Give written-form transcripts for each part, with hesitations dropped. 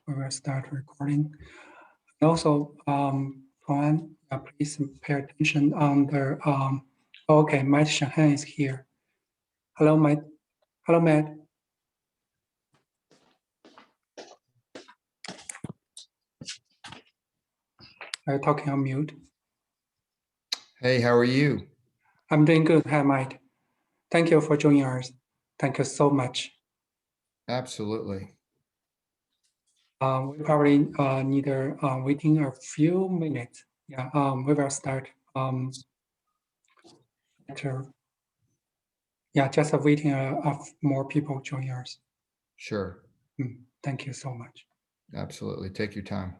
we will start recording. And also, Juan, please pay attention on the, okay, Matt Shanhan is here. Hello, Matt. Hello, Matt. Are you talking on mute? Hey, how are you? I'm doing good. Hi, Matt. Thank you for joining us. Thank you so much. Absolutely. We probably need waiting a few minutes. Yeah, we will start after. Yeah, just waiting of more people join us. Sure. Thank you so much. Absolutely. Take your time.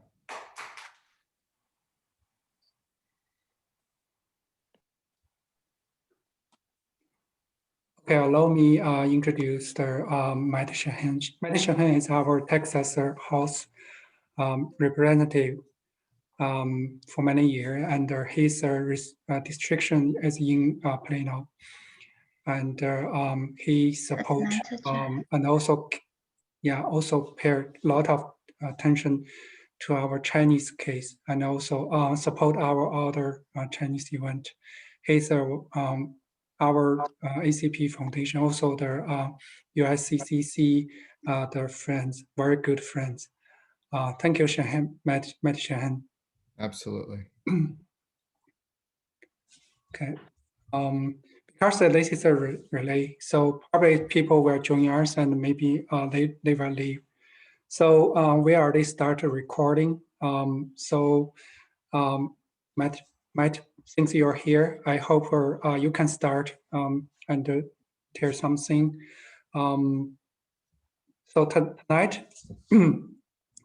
Okay, allow me introduce the Matt Shahan. Matt Shahan is our Texas House representative for many years, and his distriction is in Plano. And he support and also paid a lot of attention to our Chinese case, and also support our other Chinese event. He's our ACP Foundation, also the USCCC, the friends, very good friends. Thank you, Shahan, Matt Shahan. Absolutely. Okay. Because this is a relay, so probably people will join us and maybe they will leave. So we already started recording. Matt, since you're here, I hope you can start and tell something. So tonight,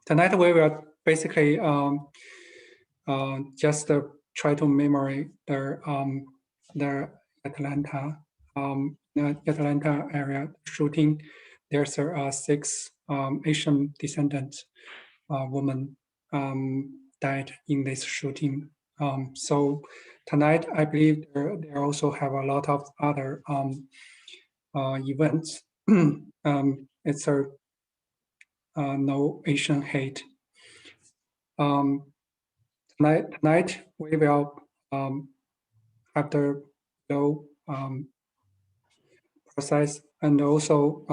tonight we will basically just try to memory the Atlanta area shooting. There's 6 Asian descendant women died in this shooting. So tonight, I believe they also have a lot of other events. It's a no Asian hate. Tonight we will have the low process, and also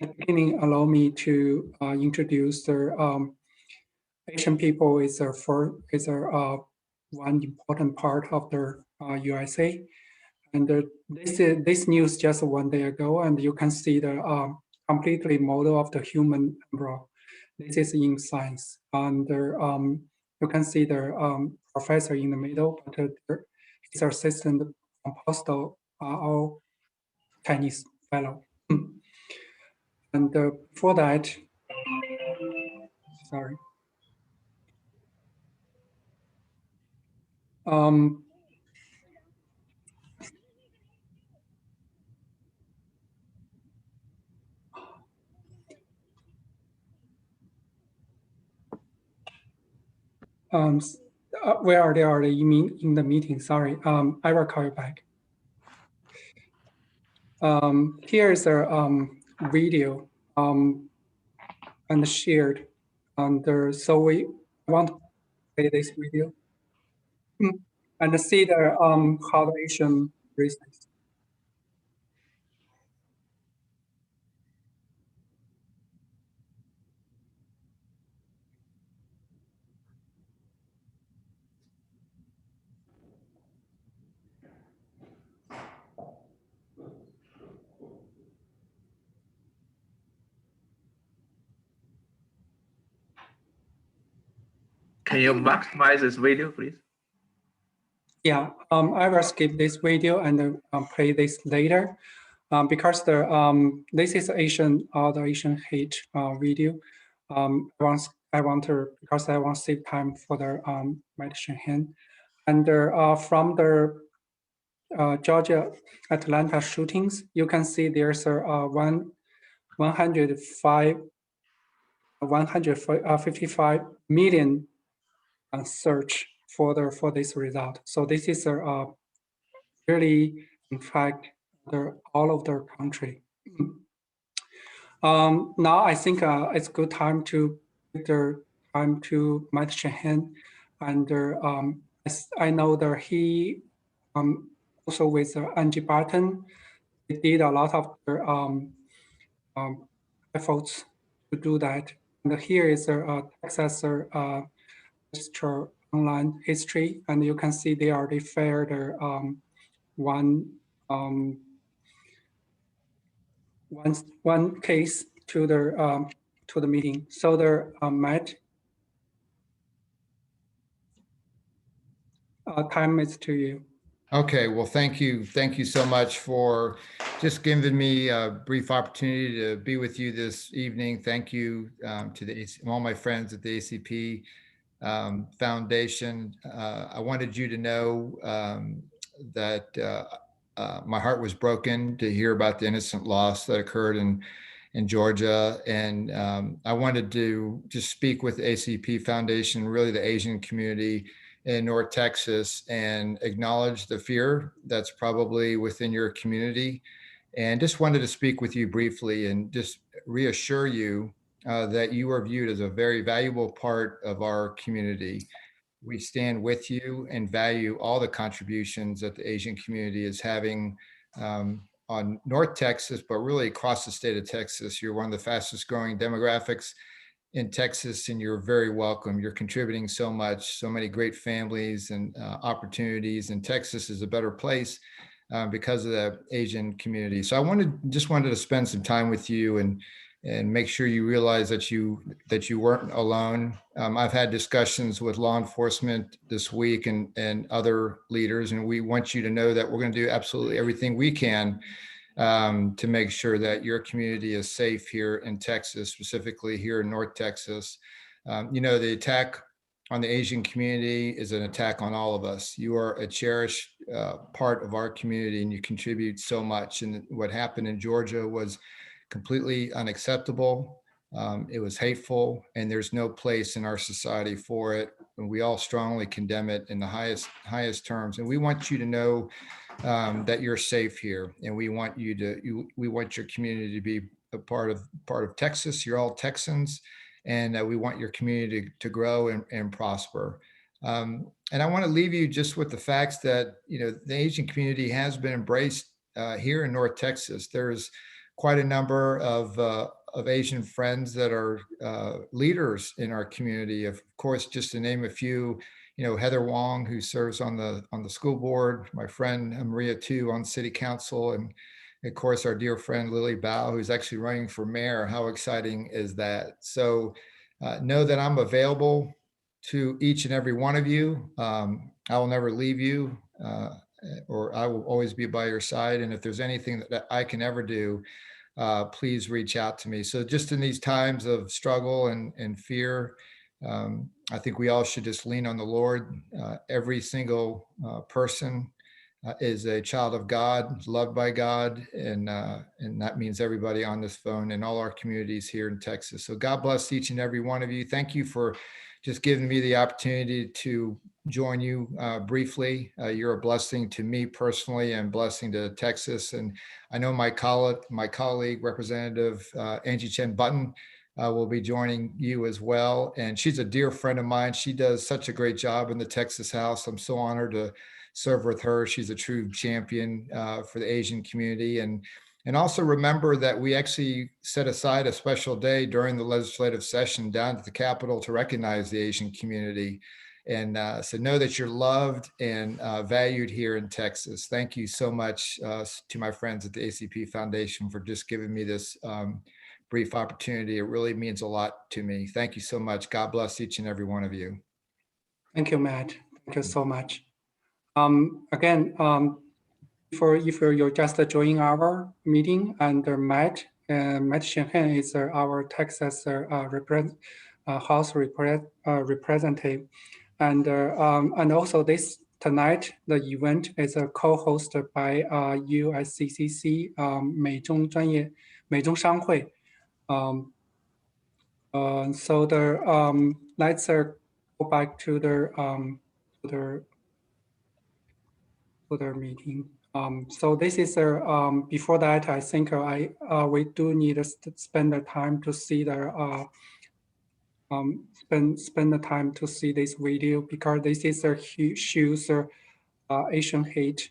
at the beginning, allow me to introduce the Asian people is one important part of the USA, and this news just 1 day ago, and you can see the completely model of the human embryo. This is in science, and you can see the professor in the middle, but his assistant postdoc are all Chinese fellow. And before that, sorry. Where are they? Are they in the meeting? Sorry, I will call you back. Here is a video and shared, and so we want to play this video and see the how the Asian races. Can you maximize this video, please? Yeah, I will skip this video and play this later because this is the Asian hate video. I want to because I want to save time for the meditation hand, and from the Georgia Atlanta shootings, you can see there's a 155 million search for this result. So this is really, in fact, all of the country. Now I think it's good time to take the time to meet Shenhen, and as I know that he also with Angie Barton, they did a lot of efforts to do that. And here is a Texas register online history, and you can see they already fared one um, one case to the meeting. So the Matt, time is to you. Okay, well, thank you. Thank you so much for just giving me a brief opportunity to be with you this evening. Thank you to all my friends at the ACP Foundation. I wanted you to know that my heart was broken to hear about the innocent loss that occurred in Georgia. And I wanted to just speak with the ACP Foundation, really the Asian community in North Texas, and acknowledge the fear that's probably within your community. And just wanted to speak with you briefly and just reassure you that you are viewed as a very valuable part of our community. We stand with you and value all the contributions that the Asian community is having on North Texas, but really across the state of Texas. You're one of the fastest growing demographics in Texas, and you're very welcome. You're contributing so much, so many great families and opportunities, and Texas is a better place because of the Asian community. So I just wanted to spend some time with you and make sure you realize that you weren't alone. I've had discussions with law enforcement this week and other leaders, and we want you to know that we're going to do absolutely everything we can to make sure that your community is safe here in Texas, specifically here in North Texas. The attack on the Asian community is an attack on all of us. You are a cherished part of our community, and you contribute so much. And what happened in Georgia was completely unacceptable. It was hateful, and there's no place in our society for it. And we all strongly condemn it in the highest terms. And we want you to know that you're safe here, and we want we want your community to be a part of Texas. You're all Texans, and we want your community to grow and prosper. And I want to leave you just with the facts that the Asian community has been embraced here in North Texas. There's quite a number of Asian friends that are leaders in our community. Of course, just to name a few, Heather Wong, who serves on the school board, my friend Maria Tu on city council, and of course our dear friend Lily Bao, who's actually running for mayor. How exciting is that? So know that I'm available to each and every one of you. I will never leave you, or I will always be by your side. And if there's anything that I can ever do, please reach out to me. So just in these times of struggle and fear, I think we all should just lean on the Lord. Every single person is a child of God, loved by God, and that means everybody on this phone and all our communities here in Texas. So God bless each and every one of you. Thank you for just giving me the opportunity to join you briefly. You're a blessing to me personally and blessing to Texas. And I know my colleague, Representative Angie Chen Button, will be joining you as well. And she's a dear friend of mine. She does such a great job in the Texas House. I'm so honored to serve with her. She's a true champion for the Asian community. And also remember that we actually set aside a special day during the legislative session down at the Capitol to recognize the Asian community. And so know that you're loved and valued here in Texas. Thank you so much to my friends at the ACP Foundation for just giving me this brief opportunity. It really means a lot to me. Thank you so much. God bless each and every one of you. Thank you, Matt. Thank you so much. Again, if you're just joining our meeting, and Matt Shenhen is our Texas House representative, and also tonight the event is co-hosted by USCCC 美中商会. So let's go back to the meeting. So this is before that, I think we do need to spend the time to see the spend the time to see this video, because this is a shows Asian hate.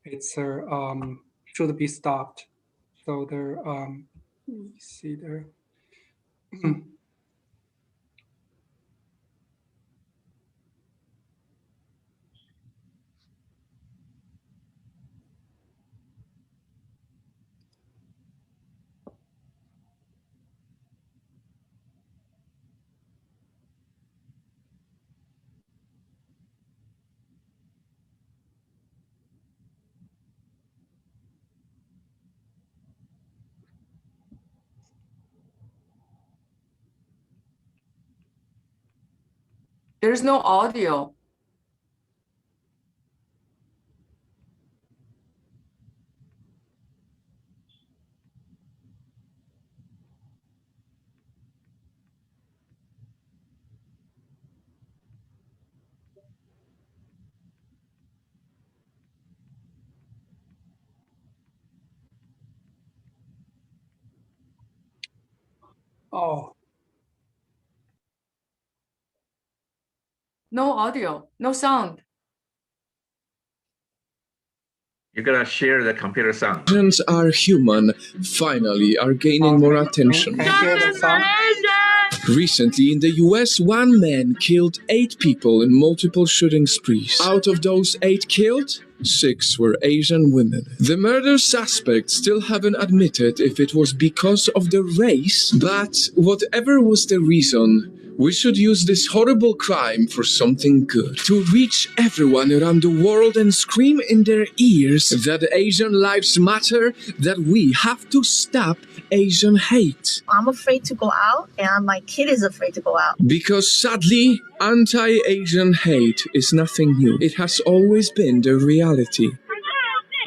It's should be stopped. So there, let me see there. There's no audio. Oh, No audio, no sound. You're gonna share the computer sound. Asians are human, finally are gaining more attention. Can you hear the sound? Recently in the US, one man killed 8 people in multiple shooting sprees. Out of those 8 killed, 6 were Asian women. The murder suspects still haven't admitted if it was because of the race, but whatever was the reason, we should use this horrible crime for something good. To reach everyone around the world and scream in their ears that Asian lives matter, that we have to stop Asian hate. I'm afraid to go out, and my kid is afraid to go out. Because sadly, anti-Asian hate is nothing new. It has always been the reality.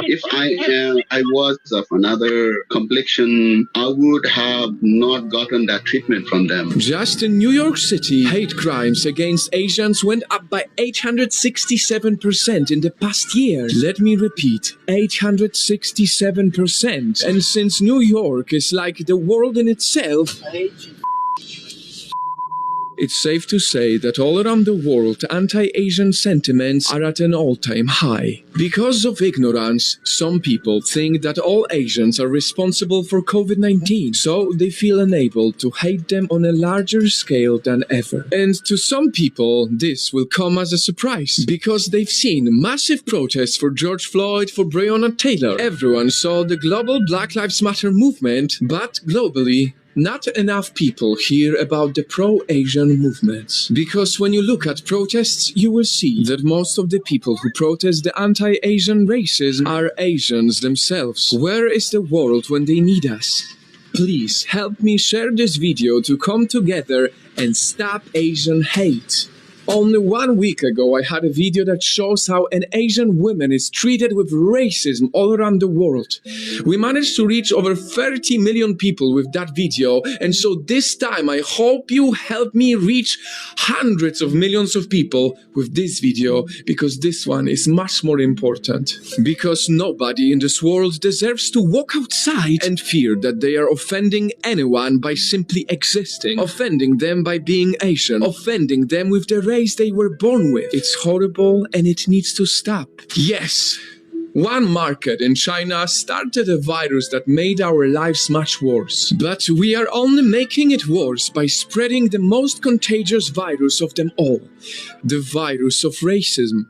If I was of another complexion, I would have not gotten that treatment from them. Just in New York City, hate crimes against Asians went up by 867% in the past year. Let me repeat, 867%. And since New York is like the world in itself, it's safe to say that all around the world, anti-Asian sentiments are at an all-time high. Because of ignorance, some people think that all Asians are responsible for COVID-19, so they feel unable to hate them on a larger scale than ever. And to some people, this will come as a surprise, because they've seen massive protests for George Floyd, for Breonna Taylor. Everyone saw the global Black Lives Matter movement, but globally, not enough people hear about the pro-Asian movements. Because when you look at protests, you will see that most of the people who protest the anti-Asian racism are Asians themselves. Where is the world when they need us? Please help me share this video to come together and stop Asian hate. Only 1 week ago, I had a video that shows how an Asian woman is treated with racism all around the world. We managed to reach over 30 million people with that video, and so this time I hope you help me reach hundreds of millions of people with this video, because this one is much more important. Because nobody in this world deserves to walk outside and fear that they are offending anyone by simply existing, offending them by being Asian, offending them with the race they were born with. It's horrible and it needs to stop. Yes, one market in China started a virus that made our lives much worse. But we are only making it worse by spreading the most contagious virus of them all, the virus of racism.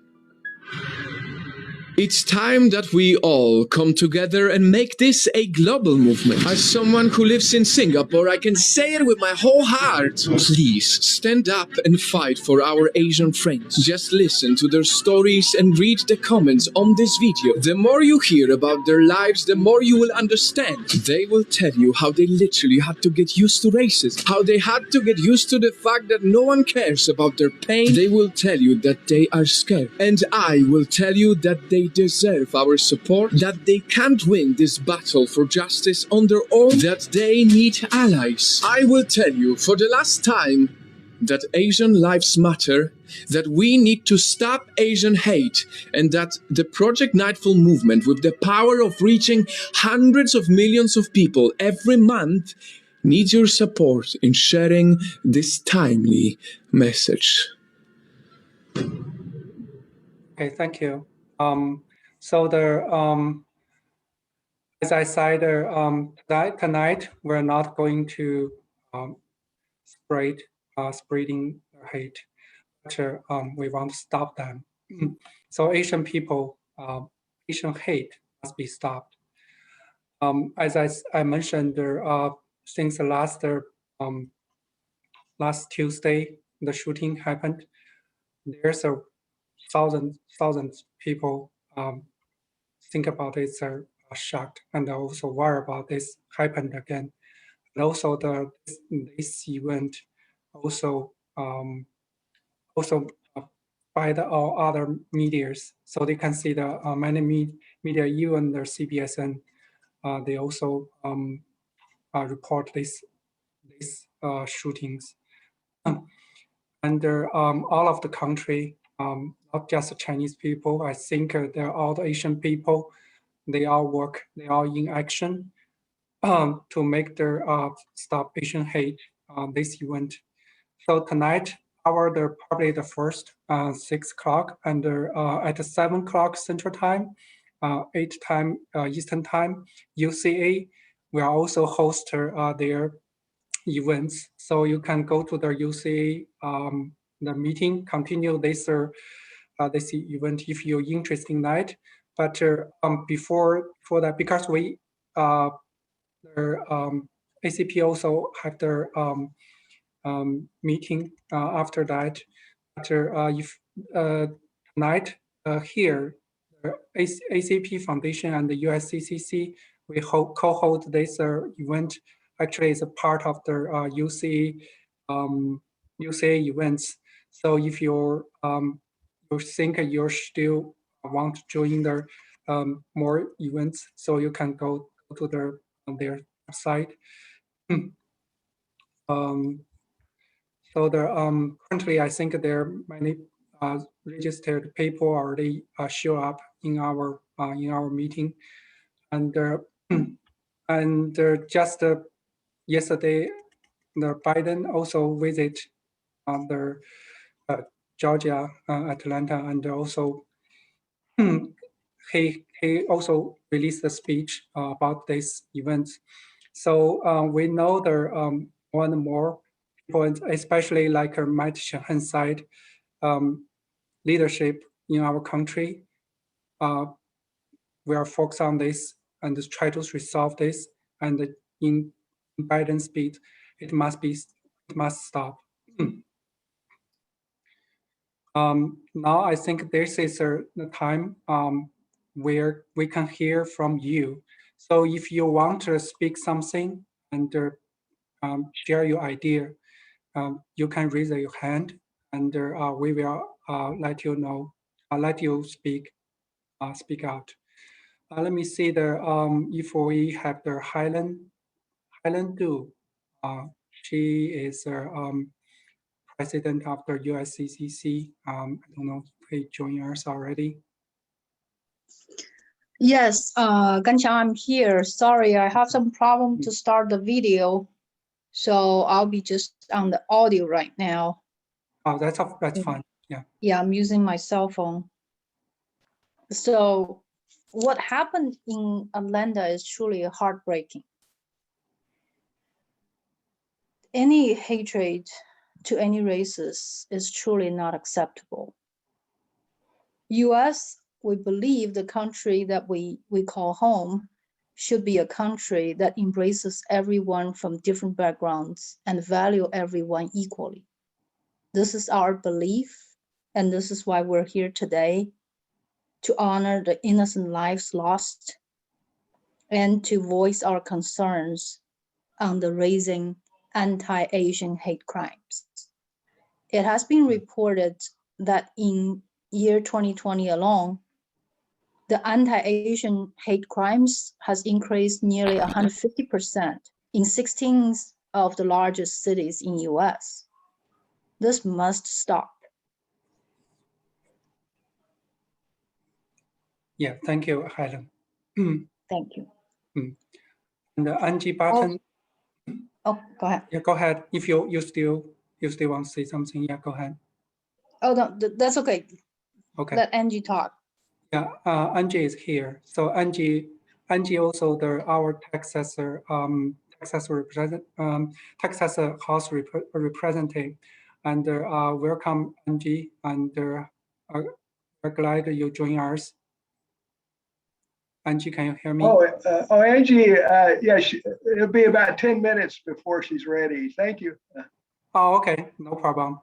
It's time that we all come together and make this a global movement. As someone who lives in Singapore, I can say it with my whole heart. Please stand up and fight for our Asian friends. Just listen to their stories and read the comments on this video. The more you hear about their lives, the more you will understand. They will tell you how they literally had to get used to racism, how they had to get used to the fact that no one cares about their pain. They will tell you that they are scared. And I will tell you that they deserve our support, that they can't win this battle for justice on their own, that they need allies. I will tell you for the last time that Asian lives matter, that we need to stop Asian hate, and that the Project Nightfall movement, with the power of reaching hundreds of millions of people every month, needs your support in sharing this timely message. Okay, thank you. So as I said, tonight we're not going to spreading hate, but we want to stop them. So Asian people, Asian hate must be stopped. As I mentioned, since the last Tuesday, the shooting happened. There's a thousands people think about it, are shocked and also worry about this happened again. And also this event also by all other medias, so they can see the many media, even the CBSN, they also report these shootings. And all of the country, not just the Chinese people, I think they're all the Asian people, they all work, they all in action to make their stop Asian hate this event. So tonight, probably the first 6 o'clock, and at 7 o'clock Central Time, 8 time Eastern Time, UCA will also host their events. So you can go to the UCA the meeting, continue this event if you're interested in that. But before that, because we ACP also have their meeting after that. After if tonight here, the ACP Foundation and the USCCC, we co-hold this event. Actually, it's a part of the UCA events. So if you think you still want to join the more events, so you can go to their website. So currently, I think there are many registered people already show up in our meeting, and just yesterday, the Biden also visit the Georgia, Atlanta, and also he also released a speech about this event. So we know there more and more people, especially like Matt Shahan side, leadership in our country. We are focused on this and try to resolve this. And in Biden's speech, it must stop. Now I think this is the time where we can hear from you. So if you want to speak something and share your idea, you can raise your hand, and we will let you know, let you speak out. Let me see if we have the Highland Du. She is president of the USCCC. I don't know if he joined us already. Yes, Ganqiang, I'm here. Sorry, I have some problem to start the video, so I'll be just on the audio right now. Oh, that's fine. Yeah. Yeah, I'm using my cell phone. So what happened in Atlanta is truly heartbreaking. Any hatred to any races is truly not acceptable. US, we believe the country that we call home should be a country that embraces everyone from different backgrounds and value everyone equally. This is our belief, and this is why we're here today, to honor the innocent lives lost and to voice our concerns on the rising anti-Asian hate crimes. It has been reported that in year 2020 alone, the anti-Asian hate crimes has increased nearly 150% in 16 of the largest cities in US. This must stop. Yeah, thank you, Helen. Thank you. And Angie Barton. Oh, go ahead. Yeah, go ahead. If you still want to say something, yeah, go ahead. Oh, no, that's okay. Okay. Let Angie talk. Yeah, Angie is here. So Angie also our Texas Texas House representative, and welcome Angie, and we're glad you join us. Angie, can you hear me? Angie, yeah, it'll be about 10 minutes before she's ready. Thank you. Oh, okay, no problem.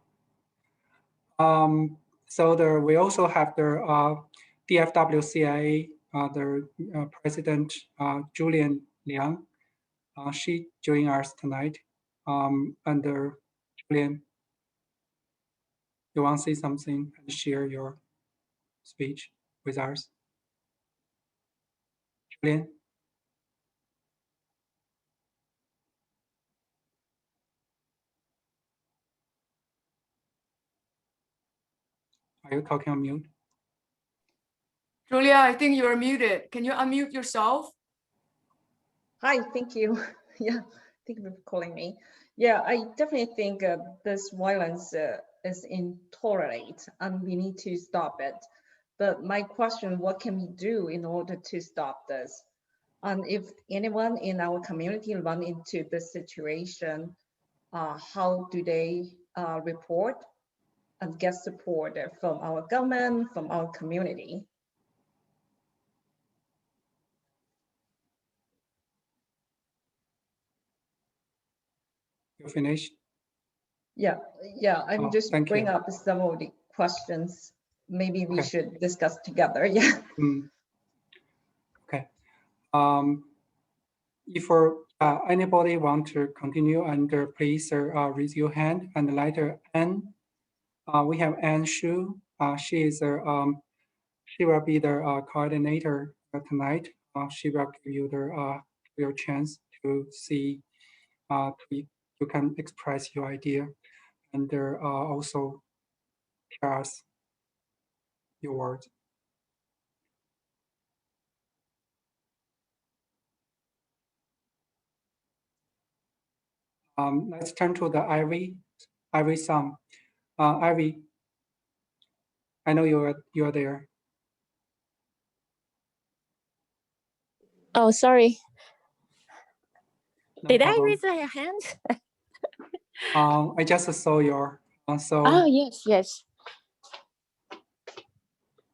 So we also have the DFW-CIA, the President Julian Liang. She joined us tonight. And Julian, you want to say something and share your speech with us? Julian? Are you talking on mute? Julia, I think you're muted. Can you unmute yourself? Hi, thank you. Yeah, thank you for calling me. Yeah, I definitely think this violence is intolerant and we need to stop it. But my question, what can we do in order to stop this? And if anyone in our community run into this situation, how do they report and get support from our government, from our community? You finished? Yeah, I'm just bringing up some of the questions. Maybe we should discuss together. Yeah. Okay. If anybody want to continue, and please raise your hand. And later, Anne, we have Anne Shu. She is she will be the coordinator tonight. She will give you your chance to see. You can express your idea, and also tell us your words. Let's turn to the Ivy Song. Ivy, I know you are there. Oh, sorry. No Did problem. I raise my hand? I just saw your. Oh, yes.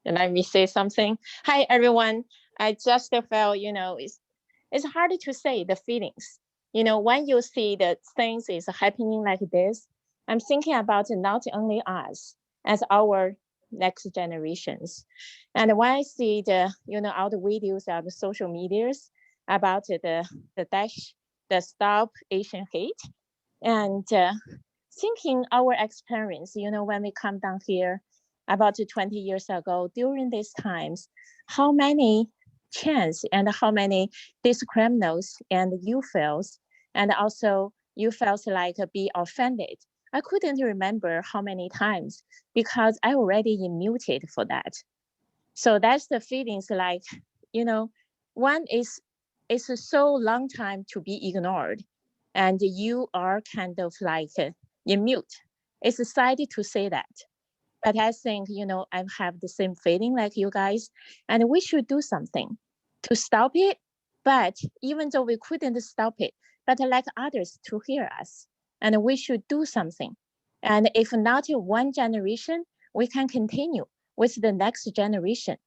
And let me say something. Hi, everyone. I just felt, it's hard to say the feelings. When you see the things is happening like this, I'm thinking about not only us as our next generations. And when I see all the videos of the social medias about the Stop Asian Hate, and thinking our experience, when we come down here about 20 years ago, during these times, how many chance and how many these criminals and you felt, and also you felt like be offended. I couldn't remember how many times because I already immuted for that. So that's the feelings like, one is it's a so long time to be ignored and you are kind of like in mute. It's sad to say that. But I think, I have the same feeling like you guys, and we should do something to stop it. But even though we couldn't stop it, but like others to hear us, and we should do something. And if not one generation, we can continue with the next generation.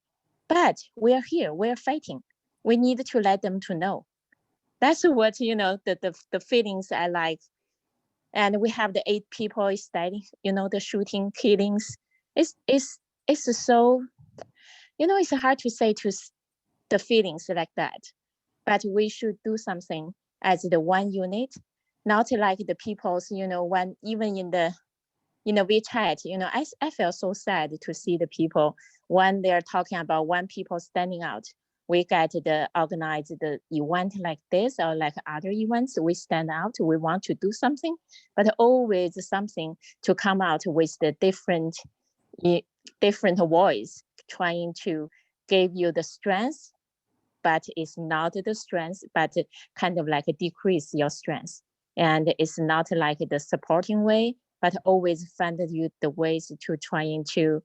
But we're here, we're fighting. We need to let them to know. That's what, the feelings I like. And we have the 8 people studying, the shooting, killings. It's so, it's hard to say to the feelings like that, but we should do something as the one unit, not like the people's, when even in the WeChat, I feel so sad to see the people when they're talking about when people standing out. We get the organize the event like this or like other events, we stand out, we want to do something, but always something to come out with the different voice, trying to give you the strength, but it's not the strength, but kind of like decrease your strength. And it's not like the supporting way, but always find the ways to trying to,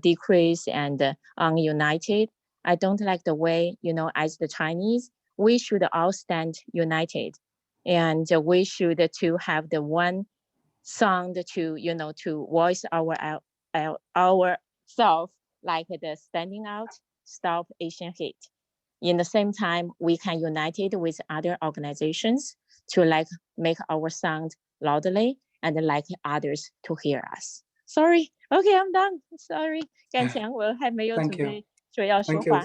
decrease and ununited. I don't like the way, as the Chinese, we should all stand united, and we should to have the one sound to, to voice ourselves, like the standing out, stop Asian hate. In the same time, we can unite it with other organizations to like make our sound loudly and like others to hear us. Sorry, okay, I'm done. Sorry， 干强，我还没有准 Thank you. 备说要说 Thank you. 话，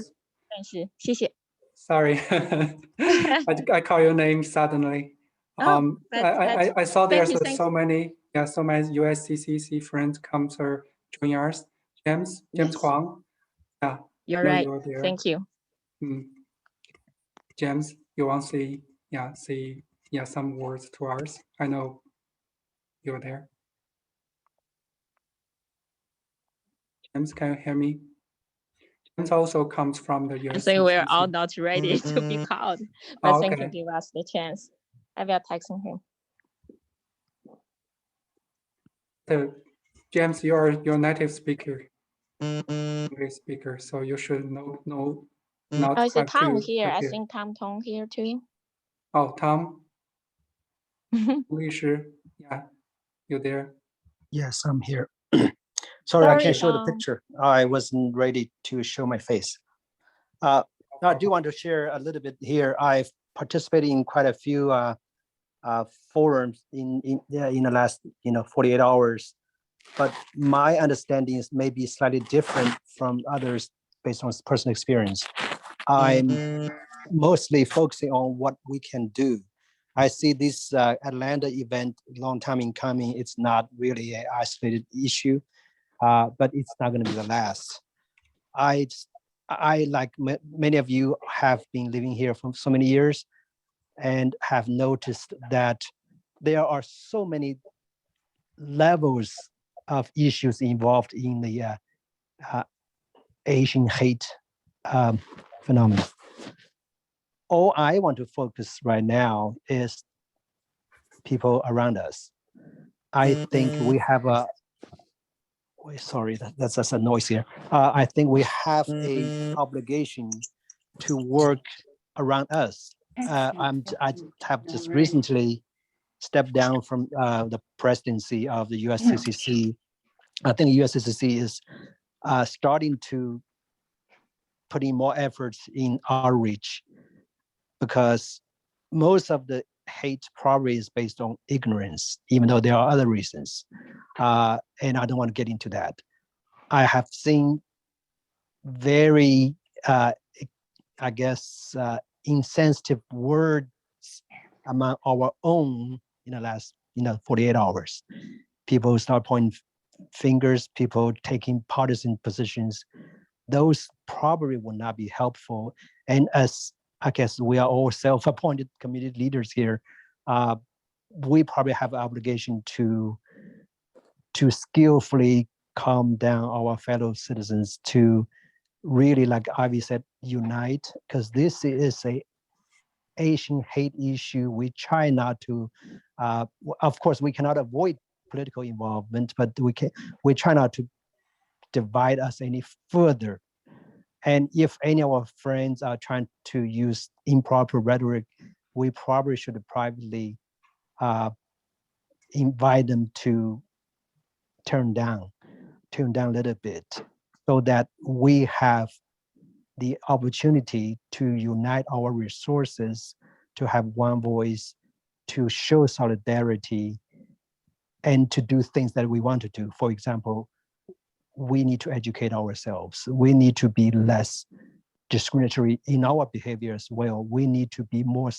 但是谢谢。Sorry, I call your name suddenly. I saw there's so many USCCC friends come to join us. James Huang. Yeah, You're no, right. you're there. Thank you. James, you want to say some words to us? I know you're there. James, can you hear me? James also comes from the US. I think we're all not ready to be called, but thank you give us the chance. I will text him. James, you're native speaker, English speaker, so you should know. Oh, is it Tom here? I think Tom here too. Oh, Tom. English, yeah, you there? Yes, I'm here. Sorry, I can't show the picture. I wasn't ready to show my face. I do want to share a little bit here. I've participated in quite a few forums in the last 48 hours, but my understanding is maybe slightly different from others based on personal experience. I'm mostly focusing on what we can do. I see this Atlanta event long time in coming. It's not really an isolated issue, but it's not going to be the last. I like many of you have been living here for so many years and have noticed that there are so many levels of issues involved in the Asian hate phenomenon. All I want to focus right now is people around us. I think we have sorry, that's just a noise here. I think we have an obligation to work around us. I have just recently stepped down from the presidency of the USCCC. I think the USCCC is starting to put in more efforts in outreach, because most of the hate probably is based on ignorance, even though there are other reasons. And I don't want to get into that. I have seen very, I guess, insensitive words among our own in the last 48 hours. People start pointing fingers, people taking partisan positions. Those probably will not be helpful. And as I guess we are all self-appointed community leaders here, we probably have an obligation to skillfully calm down our fellow citizens, to really, like Ivy said, unite, because this is a Asian hate issue. We try not to, of course, we cannot avoid political involvement, but we try not to divide us any further. And if any of our friends are trying to use improper rhetoric, we probably should privately invite them to turn down a little bit, so that we have the opportunity to unite our resources, to have one voice, to show solidarity, and to do things that we want to do. For example, we need to educate ourselves. We need to be less discriminatory in our behavior as well. We need to be more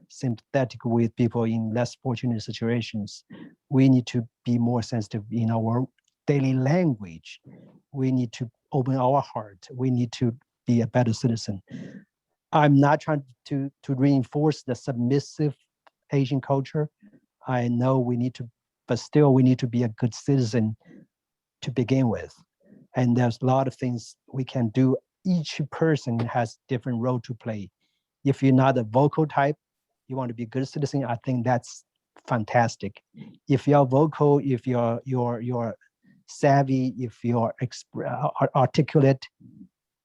sympathetic with people in less fortunate situations. We need to be more sensitive in our daily language. We need to open our heart. We need to be a better citizen. I'm not trying to reinforce the submissive Asian culture. I know we need to, but still we need to be a good citizen to begin with. And there's a lot of things we can do. Each person has different role to play. If you're not a vocal type, you want to be a good citizen, I think that's fantastic. If you're vocal, if you're savvy, if you're articulate,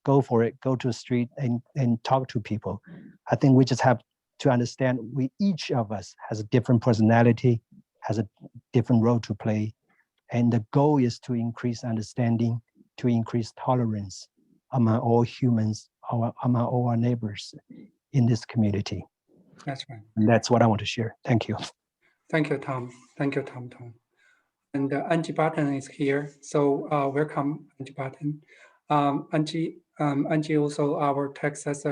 go for it. Go to the street and talk to people. I think we just have to understand each of us has a different personality, has a different role to play. And the goal is to increase understanding, to increase tolerance among all humans, among all our neighbors in this community. That's right. And that's what I want to share. Thank you. Thank you, Tom. Thank you, Tom. And Angie Button is here. So welcome, Angie Button. Angie also our Texas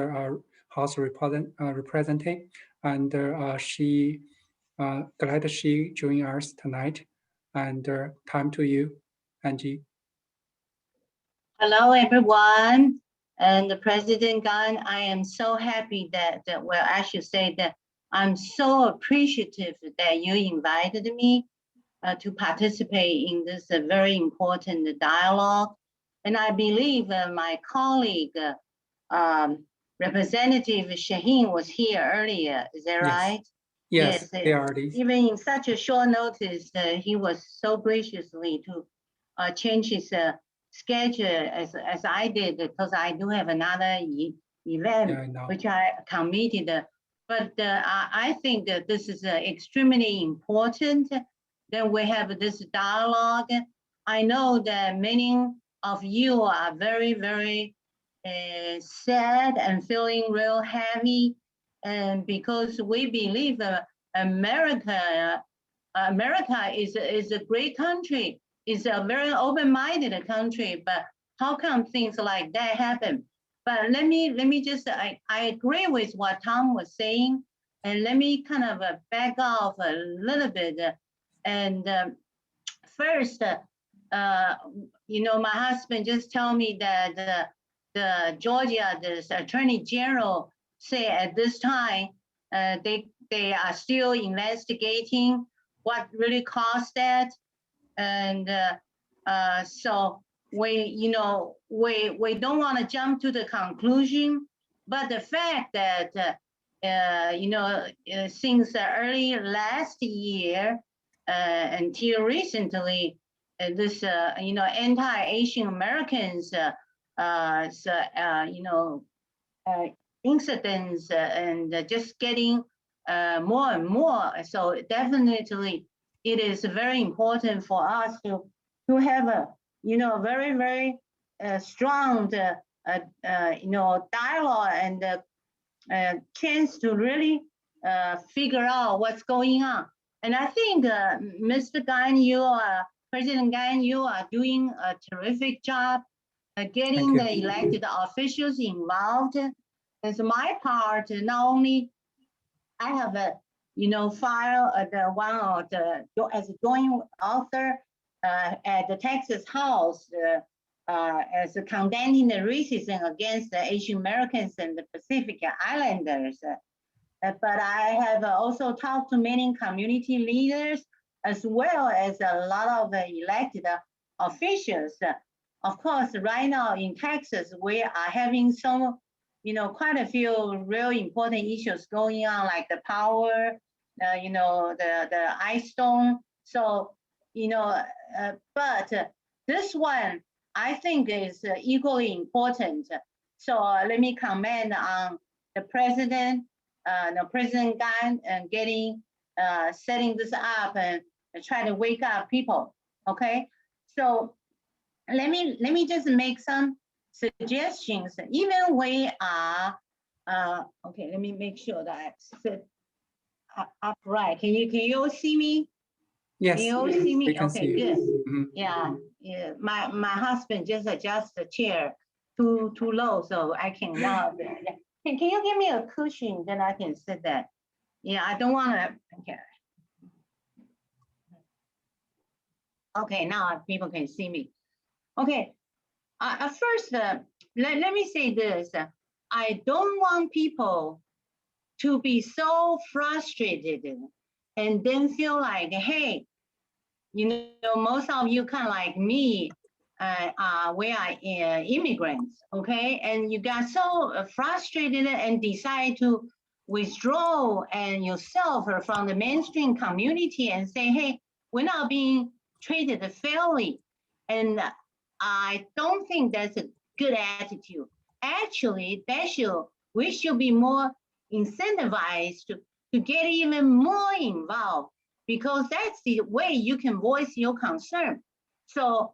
House representative, and she glad she joined us tonight. And time to you, Angie. Hello, everyone. And President Gan, I am so happy that, well, I should say that I'm so appreciative that you invited me to participate in this very important dialogue. And I believe my colleague, Representative Shaheen was here earlier, is that right? Yes, they are. Even in such a short notice, he was so graciously to change his schedule as I did, because I do have another event which I committed. But I think that this is extremely important that we have this dialogue. I know that many of you are very, very sad and feeling real heavy, and because we believe America is a great country. It's a very open-minded country, but how come things like that happen? But let me just, I agree with what Tom was saying, and let me kind of back off a little bit. And first, you know, my husband just told me that the Georgia, the Attorney General say at this time, they are still investigating what really caused that. And so we don't want to jump to the conclusion, but the fact that since early last year until recently, this anti-Asian Americans incidents and just getting more and more. So definitely, it is very important for us to have a very, very strong dialogue and chance to really figure out what's going on. And I think Mr. Gan, President Gan, you are doing a terrific job getting the elected officials involved. As my part, not only I have a file the one of the as a joint author at the Texas House as condemning the racism against the Asian Americans and the Pacific Islanders. But I have also talked to many community leaders as well as a lot of elected officials. Of course, right now in Texas, we are having some, quite a few real important issues going on, like the power, the ice storm. So, but this one I think is equally important. So let me comment on the president, President Gan, and setting this up and try to wake up people. Okay, so let me just make some suggestions. Even we are okay. Let me make sure that I sit upright. Can you see me? Yes. Can you all see me? Okay, see good. Mm-hmm. Yeah. My husband just adjust the chair too low, so I can now. Can you give me a cushion? Then I can sit there. Yeah, I don't want to. Okay. Okay, now people can see me. Okay. First, let me say this. I don't want people to be so frustrated and then feel like, hey, most of you kind of like me, we are immigrants, okay? And you got so frustrated and decide to withdraw and yourself from the mainstream community and say, hey, we're not being treated fairly. And I don't think that's a good attitude. Actually, we should be more incentivized to get even more involved, because that's the way you can voice your concern. So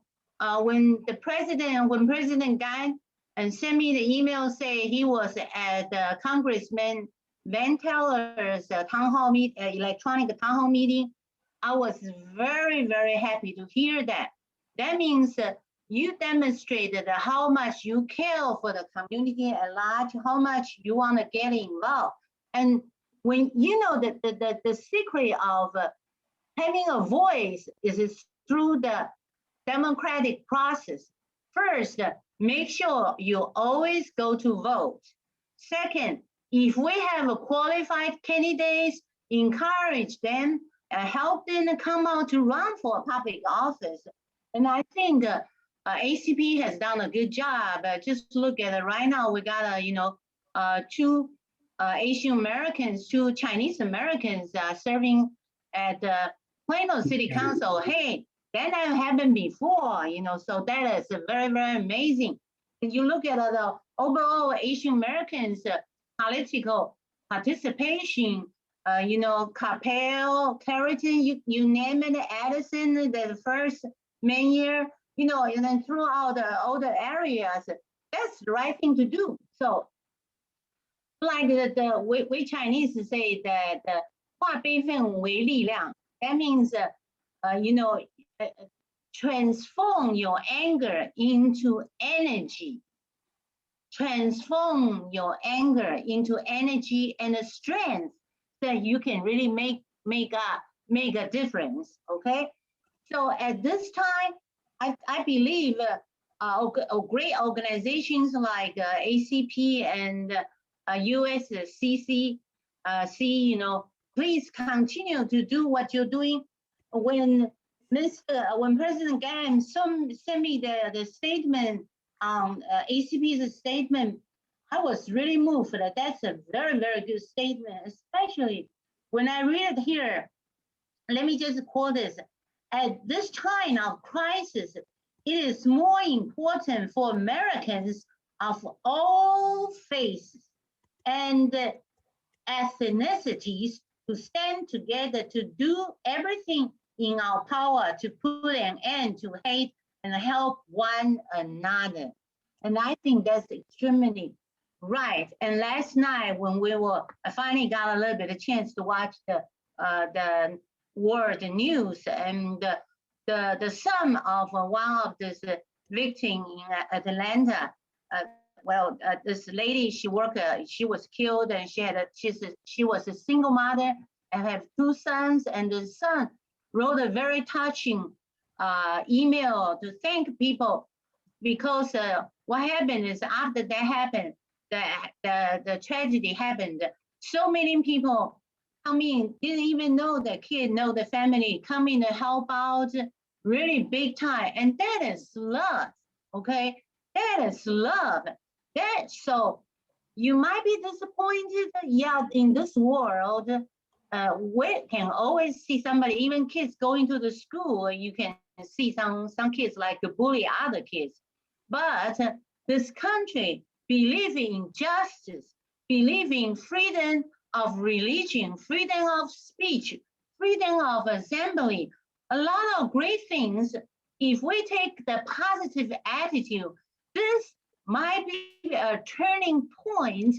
when President Gan and sent me the email say he was at Congressman Van Teller's electronic town hall meeting, I was very, very happy to hear that. That means you demonstrated how much you care for the community at large, how much you want to get involved. And when you know that the secret of having a voice is through the democratic process. First, make sure you always go to vote. Second, if we have a qualified candidates, encourage them, help them come out to run for public office. And I think ACP has done a good job. Just look at it right now. We got two Asian Americans, two Chinese Americans serving at Plano City Council. Hey, that never happened before, so that is very, very amazing. If you look at the overall Asian Americans political participation, Capel, Carrington, you name it, Addison, the first mayor, and then throughout all the areas, that's the right thing to do. So, like we Chinese say that 化悲愤为力量. That means, transform your anger into energy. Transform your anger into energy and a strength that you can really make a difference. Okay, so at this time, I believe great organizations like ACP and USCC, please continue to do what you're doing. When President Gan sent me the statement, ACP's statement, I was really moved that that's a very, very good statement, especially when I read it here. Let me just quote this. At this time of crisis, it is more important for Americans of all faiths and ethnicities to stand together to do everything in our power to put an end to hate and help one another. And I think that's extremely right. And last night when I finally got a little bit of chance to watch the world news, and the son of one of this victim in Atlanta, this lady, she was killed, and she was a single mother and have two sons, and the son wrote a very touching email to thank people, because what happened is after that happened, the tragedy happened, so many people come in, didn't even know the kid, know the family, come in to help out really big time. And that is love, okay? That is love. So you might be disappointed. Yeah, in this world, we can always see somebody, even kids going to the school, you can see some kids like to bully other kids. But this country believes in justice, believes in freedom of religion, freedom of speech, freedom of assembly, a lot of great things. If we take the positive attitude, this might be a turning point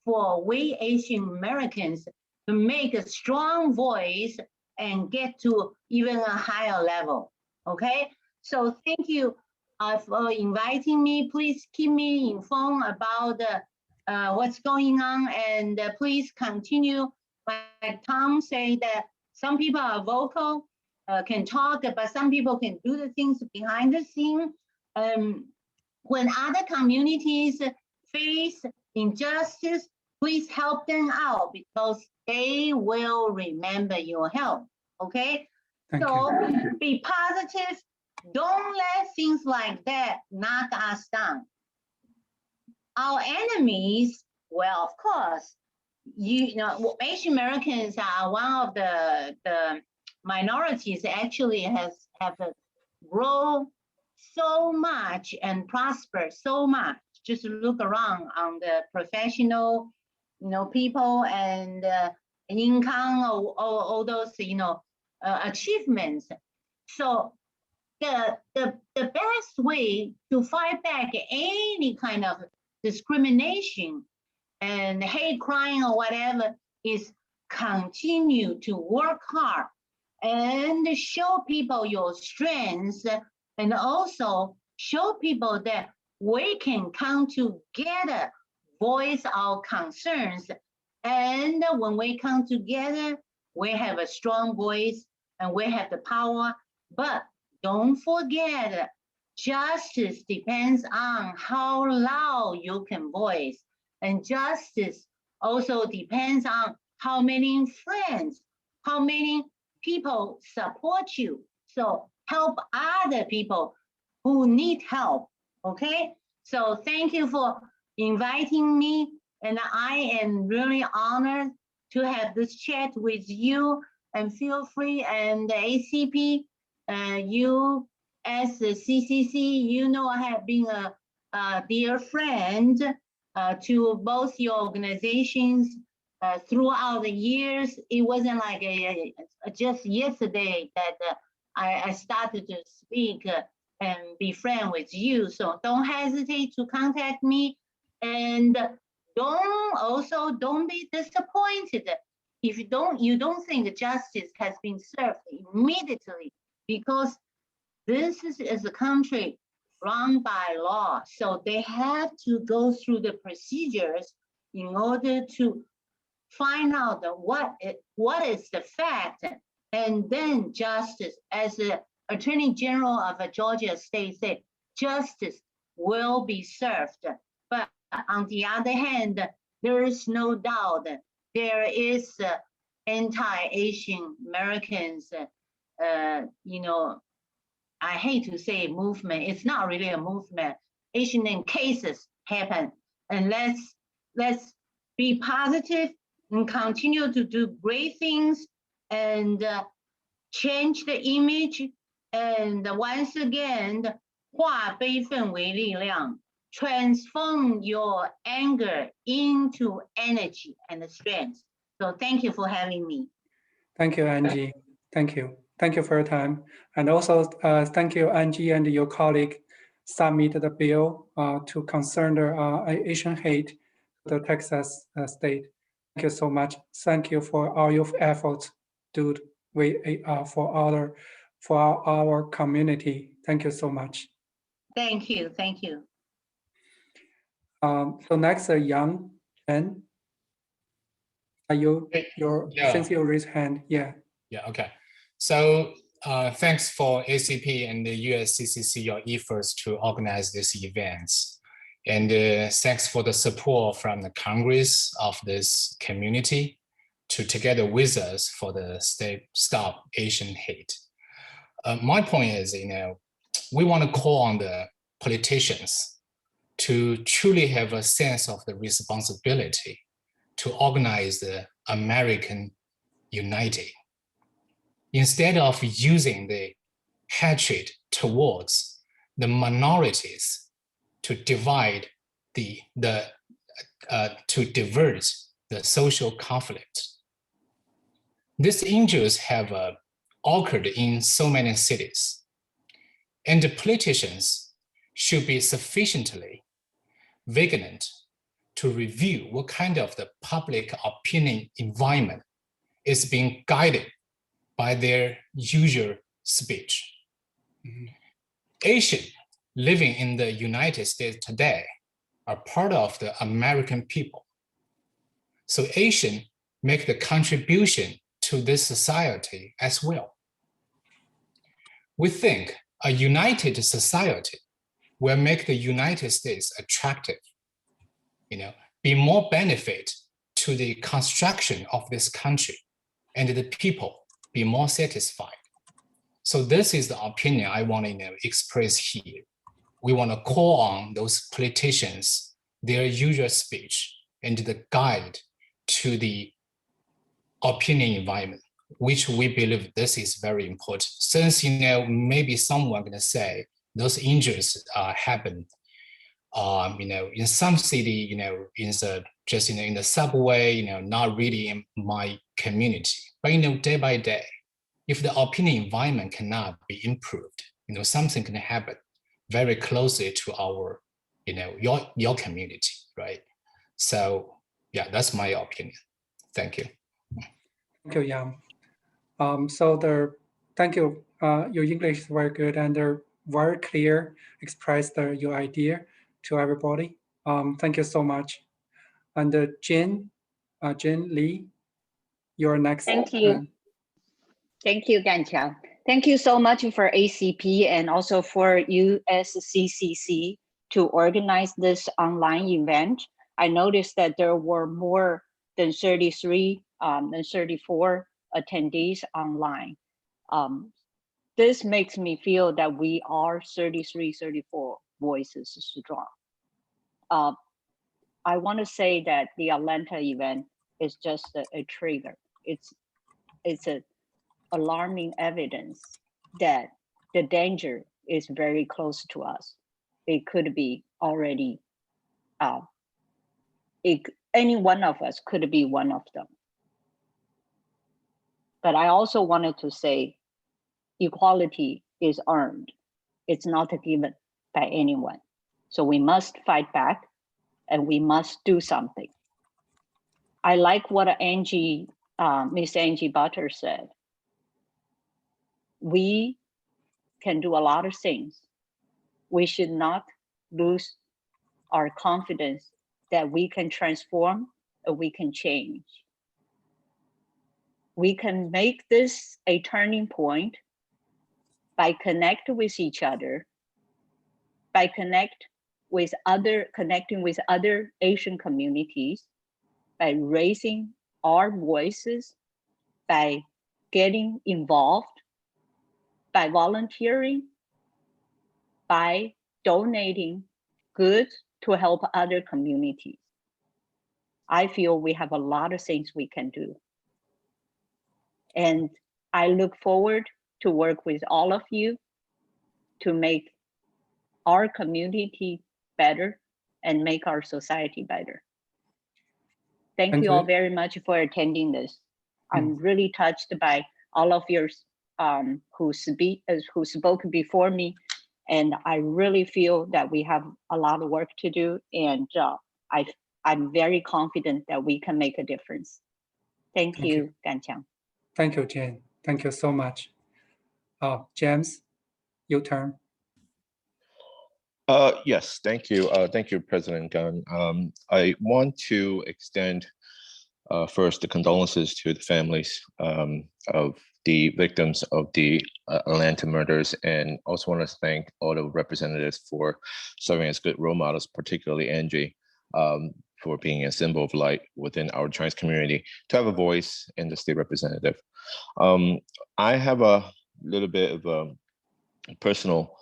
for we Asian Americans to make a strong voice and get to even a higher level, okay? So thank you for inviting me. Please keep me informed about what's going on, and please continue. Like Tom said, that some people are vocal, can talk, but some people can do the things behind the scene. When other communities face injustice, please help them out, because they will remember your help, okay? So be positive. Don't let things like that knock us down. Our enemies, well, of course, you know, Asian Americans are one of the minorities that actually have grown so much and prosper so much. Just look around on the professional, you know, people and income, all those, you know, achievements. So the best way to fight back any kind of discrimination and hate crime or whatever is continue to work hard and show people your strengths, and also show people that we can come together, voice our concerns. And when we come together, we have a strong voice and we have the power. But don't forget, justice depends on how loud you can voice. And justice also depends on how many friends, how many people support you. So help other people who need help, okay? So thank you for inviting me, and I am really honored to have this chat with you, and feel free, and the ACP, you as the CCC, you know, I have been a dear friend to both your organizations throughout the years. It wasn't like just yesterday that I started to speak and be friends with you. So don't hesitate to contact me, and don't be disappointed if you don't think justice has been served immediately, because this is a country run by law. So they have to go through the procedures in order to find out what is the fact, and then justice, as the Attorney General of Georgia State said, justice will be served. But on the other hand, there is no doubt there is anti-Asian Americans, you know, I hate to say movement, it's not really a movement. Asian name cases happen, and let's be positive and continue to do great things and change the image. And once again, 化悲愤为力量, transform your anger into energy and strength. So thank you for having me. Thank you, Angie. Thank you. Thank you for your time. And also thank you, Angie, and your colleague submitted the bill to concern the Asian hate to the Texas state. Thank you so much. Thank you for all your efforts, dude, for our community. Thank you so much. Thank you. Thank you. So next, Yang Chen. Since you raised hand, yeah. Yeah, okay. So thanks for ACP and the USCCC, your efforts to organize these events. And thanks for the support from the Congress of this community to together with us for the Stop Asian Hate. My point is, you know, we want to call on the politicians to truly have a sense of the responsibility to organize the American unity. Instead of using the hatred towards the minorities to divide to divert the social conflict. These injuries have occurred in so many cities, and the politicians should be sufficiently vigilant to review what kind of the public opinion environment is being guided by their usual speech. Asians living in the United States today are part of the American people. So Asians make the contribution to this society as well. We think a united society will make the United States attractive, you know, be more benefit to the construction of this country, and the people be more satisfied. So this is the opinion I want to express here. We want to call on those politicians, their usual speech, and the guide to the opinion environment, which we believe this is very important. Since, maybe someone gonna say those injuries happen, in some city, in the subway, not really in my community. But, day by day, if the opinion environment cannot be improved, something can happen very closely to our, your community, right? So yeah, that's my opinion. Thank you. Thank you, Yang. Thank you. Your English is very good and very clear, expressed your idea to everybody. Thank you so much. And Jane Lee, you're next. Thank you. Thank you, Ganqiang. Thank you so much for ACP and also for USCCC to organize this online event. I noticed that there were more than 34 attendees online. This makes me feel that we are 34 voices strong. I want to say that the Atlanta event is just a trigger. It's an alarming evidence that the danger is very close to us. It could be already, any one of us could be one of them. But I also wanted to say, equality is earned. It's not given by anyone. So we must fight back and we must do something. I like what Miss Angie Butter said. We can do a lot of things. We should not lose our confidence that we can transform and we can change. We can make this a turning point by connecting with each other, by connecting with other Asian communities, by raising our voices, by getting involved, by volunteering, by donating goods to help other communities. I feel we have a lot of things we can do. And I look forward to work with all of you to make our community better and make our society better. Thank you all very much for attending this. I'm really touched by all of yours who spoke before me, and I really feel that we have a lot of work to do, and I'm very confident that we can make a difference. Thank you, Ganqiang. Thank you, Jane. Thank you so much. James, your turn. Yes, thank you. Thank you, President Gunn. I want to extend first the condolences to the families of the victims of the Atlanta murders, and also want to thank all the representatives for serving as good role models, particularly Angie, for being a symbol of light within our Chinese community, to have a voice in the state representative. I have a little bit of personal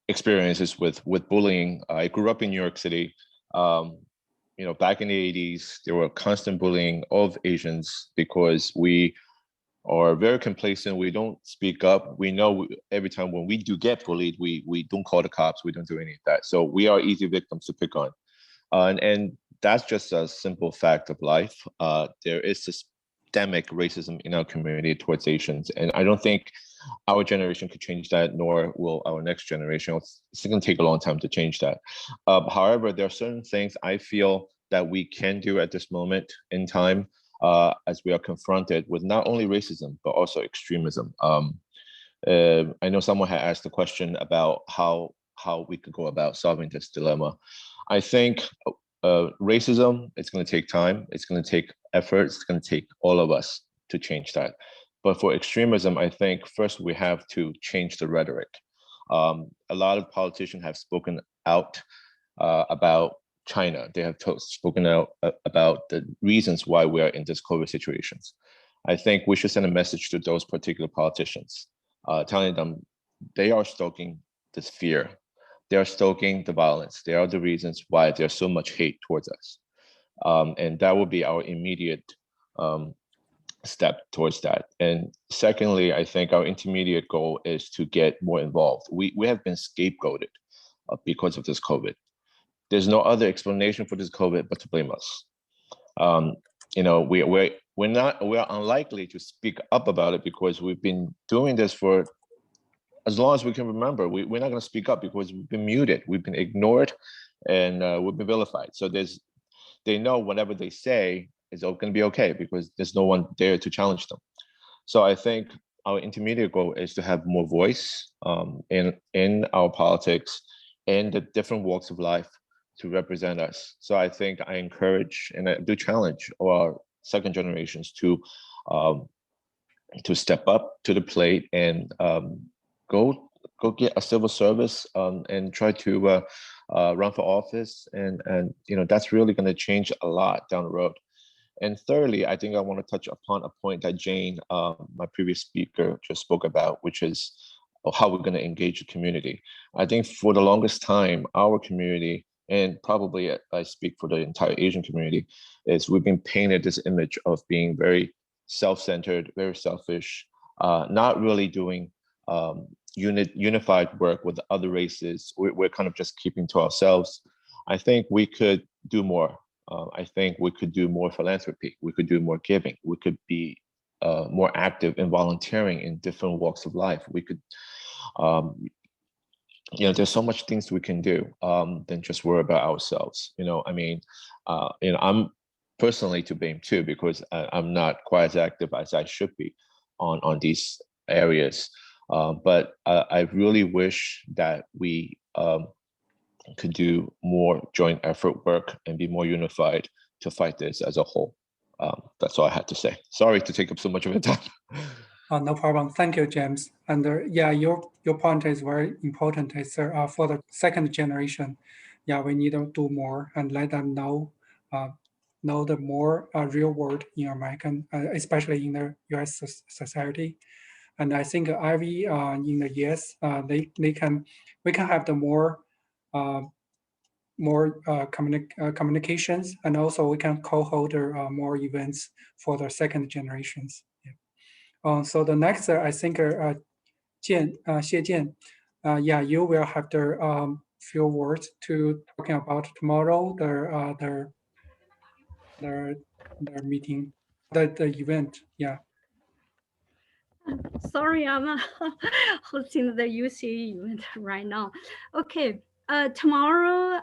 experiences with bullying. I grew up in New York City. Back in the 80s, there were constant bullying of Asians because we are very complacent. We don't speak up. We know every time when we do get bullied, we don't call the cops. We don't do any of that. So we are easy victims to pick on. And that's just a simple fact of life. There is systemic racism in our community towards Asians. And I don't think our generation could change that, nor will our next generation. It's going to take a long time to change that. However, there are certain things I feel that we can do at this moment in time as we are confronted with not only racism, but also extremism. I know someone had asked the question about how we could go about solving this dilemma. I think racism, it's going to take time. It's going to take effort. It's going to take all of us to change that. But for extremism, I think first we have to change the rhetoric. A lot of politicians have spoken out about China. They have spoken out about the reasons why we are in this COVID situations. I think we should send a message to those particular politicians, telling them they are stoking this fear. They are stoking the violence. They are the reasons why there's so much hate towards us. And that will be our immediate step towards that. And secondly, I think our intermediate goal is to get more involved. We have been scapegoated because of this COVID. There's no other explanation for this COVID but to blame us. You know, we're unlikely to speak up about it because we've been doing this for as long as we can remember. We're not going to speak up because we've been muted, we've been ignored, and we've been vilified. So they know whatever they say is going to be okay because there's no one there to challenge them. So I think our intermediate goal is to have more voice in our politics and the different walks of life to represent us. So I think I encourage and I do challenge our second generations to step up to the plate and go get a civil service and try to run for office, and you know, that's really going to change a lot down the road. And thirdly, I think I want to touch upon a point that Jane, my previous speaker, just spoke about, which is how we're going to engage the community. I think for the longest time, our community, and probably I speak for the entire Asian community, is we've been painted this image of being very self-centered, very selfish, not really doing unified work with other races. We're kind of just keeping to ourselves. I think we could do more. I think we could do more philanthropy. We could do more giving. We could be more active in volunteering in different walks of life. We could, you know, there's so much things we can do than just worry about ourselves. You know, I mean, you know, I'm personally to blame too because I'm not quite as active as I should be on these areas. But I really wish that we could do more joint effort work and be more unified to fight this as a whole. That's all I had to say. Sorry to take up so much of your time. No problem. Thank you, James. And yeah, your point is very important. It's for the second generation. Yeah, we need to do more and let them know the more real world in American, especially in the U.S. society. And I think Ivy in the US, we can have the more communications, and also we can co-hold more events for the second generations. Yeah. So the next, I think, Xie Jian, yeah, you will have the few words to talking about tomorrow, the meeting, the event. Yeah. Sorry, I'm hosting the UC event right now. Okay, tomorrow,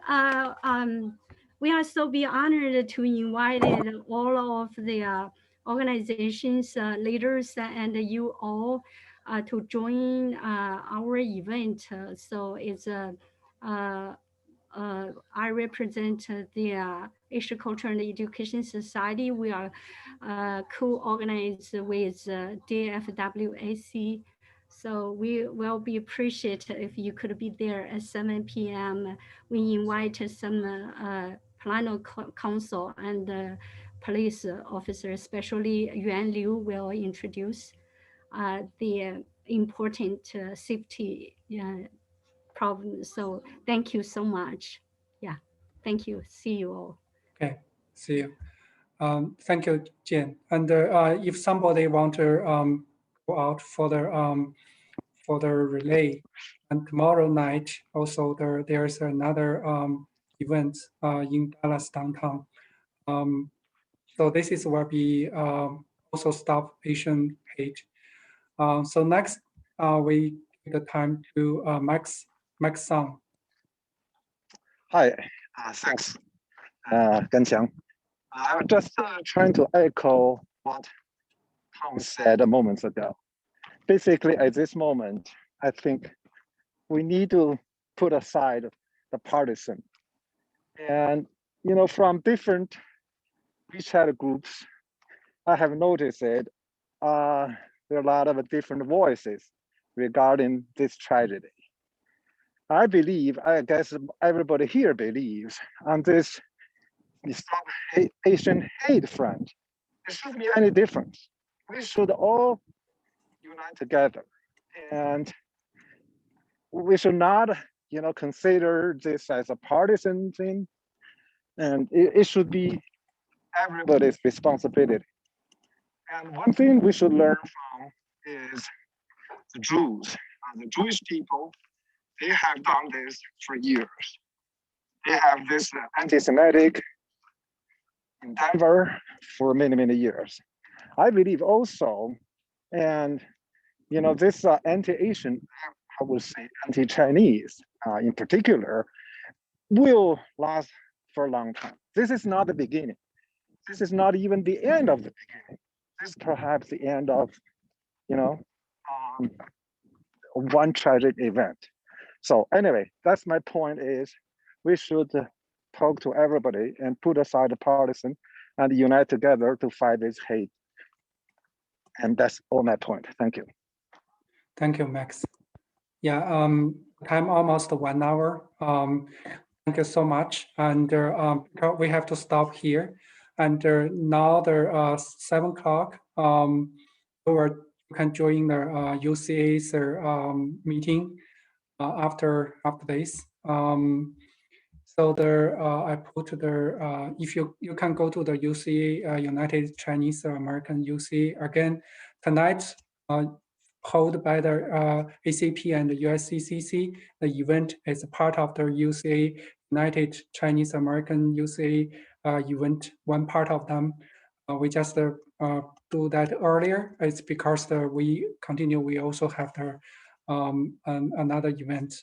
we are so be honored to invite all of the organizations, leaders, and you all to join our event. So it's I represent the Asian Culture and Education Society. We are co-organized with DFWAC. So we will be appreciated if you could be there at 7 p.m. We invite some Plano Council and police officers, especially Yuan Liu will introduce the important safety problems. So thank you so much. Yeah, thank you. See you all. Okay, see you. Thank you, Jen. And if somebody want to go out for the relay, and tomorrow night also there's another event in Dallas downtown. So this is where we also Stop Asian Hate. So next we take the time to Max Song. Hi, thanks, Ganqiang. I'm just trying to echo what Tom said a moment ago. Basically, at this moment, I think we need to put aside the partisan. And, you know, from different WeChat groups, I have noticed that there are a lot of different voices regarding this tragedy. I believe, I guess everybody here believes, on this Stop Asian Hate front, there shouldn't be any difference. We should all unite together, and we should not, you know, consider this as a partisan thing. And it should be everybody's responsibility. And one thing we should learn from is the Jews. The Jewish people, they have done this for years. They have this anti-Semitic endeavor for many, many years. I believe also, and this anti-Asian, I would say anti-Chinese in particular, will last for a long time. This is not the beginning. This is not even the end of the beginning. This is perhaps the end of, one tragic event. So anyway, that's my point is we should talk to everybody and put aside the partisan and unite together to fight this hate. And that's all my point. Thank you. Thank you, Max. Yeah, time almost 1 hour. Thank you so much. And we have to stop here. And now the 7 o'clock, you can join the UCA's meeting after this. So I put the if you can go to the UCA United Chinese American UCA again tonight. Held by the ACP and the USCCC. The event is part of the UCA United Chinese American UCA event. One part of them, we just do that earlier. It's because we continue. We also have the another event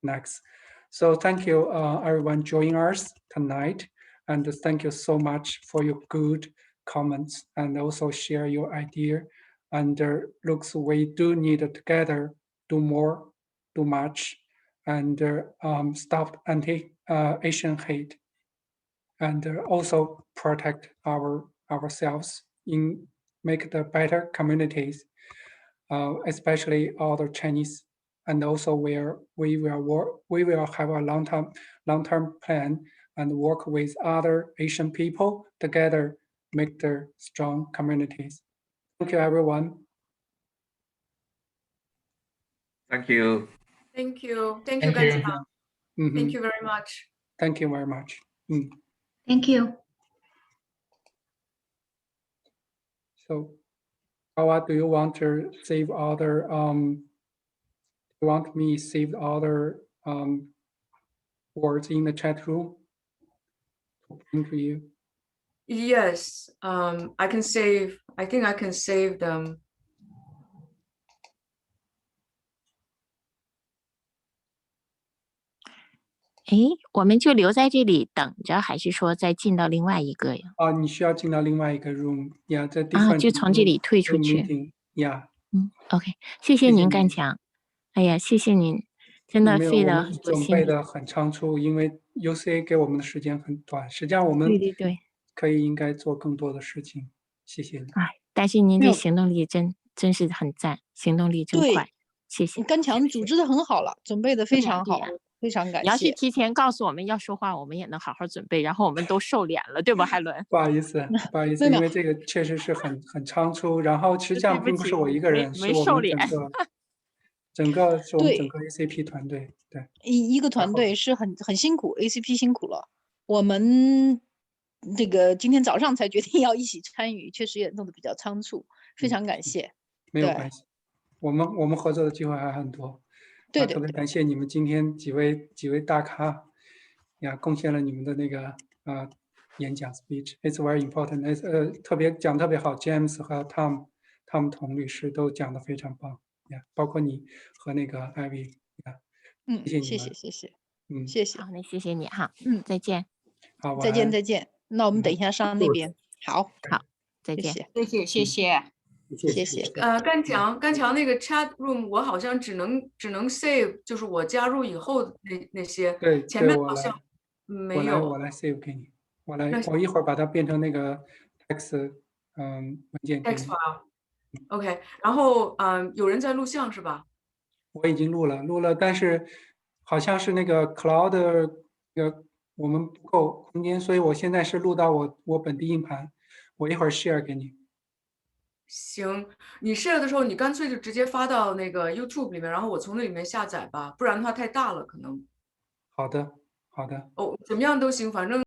next. So thank you everyone joining us tonight, and thank you so much for your good comments and also share your idea. And looks we do need together do more, do much, and stop anti-Asian hate, and also protect ourselves in make the better communities, especially all the Chinese, and also where we will have a long-term plan and work with other Asian people together, make the strong communities. Thank you, everyone. Thank you. Thank you. Thank Thank you, you. Ganjiang. Thank you very much. Thank you very much. Thank you. So, Hawa, do you want to save other? You want me save other words in the chat room to bring to you? Yes, I can save. I think I can save them.我们就留在这里等着，还是说再进到另外一个呀？你需要进到另外一个 room 呀，在就从这里退出去。呀，OK， 谢谢您，干强。哎呀，谢谢您，真的费了很多心力。准备的很仓促，因为 UCA 给我们的时间很短，实际上我们对，可以应该做更多的事情。谢谢你。但是您这行动力真是很赞，行动力真快，谢谢。干强组织的很好了，准备的非常好。非常感谢。你要是提前告诉我们要说话，我们也能好好准备，然后我们都瘦脸了，对吧，海伦？不好意思，因为这个确实是很仓促，然后实际上并不是我一个人，是我们整个 ACP 团队，对，一个团队是很辛苦 ，ACP 辛苦了。我们这个今天早上才决定要一起参与，确实也弄得比较仓促，非常感谢。没有关系，我们合作的机会还很多。对，特别感谢你们今天几位大咖呀，贡献了你们的那个演讲 speech。It's very important。特别好 ，James 和 Tom 童律师都讲得非常棒呀，包括你和那个 Ivy 呀。谢谢。谢谢。好，那谢谢你哈。再见。好，再见。那我们等一下上那边。好，再见。谢谢。干强那个 chat room 我好像只能 save， 就是我加入以后的那些，对，前面好像没有。我来 save 给你，我一会儿把它变成那个 text 文件给你。text file。OK， 然后有人在录像是吧？我已经录了，但是好像是那个 cloud 我们不够空间，所以我现在是录到我本地硬盘，我一会儿 share 给你。行，你 share 的时候，你干脆就直接发到那个 YouTube 里面，然后我从那里面下载吧，不然的话太大了可能。好的。怎么样都行，反正。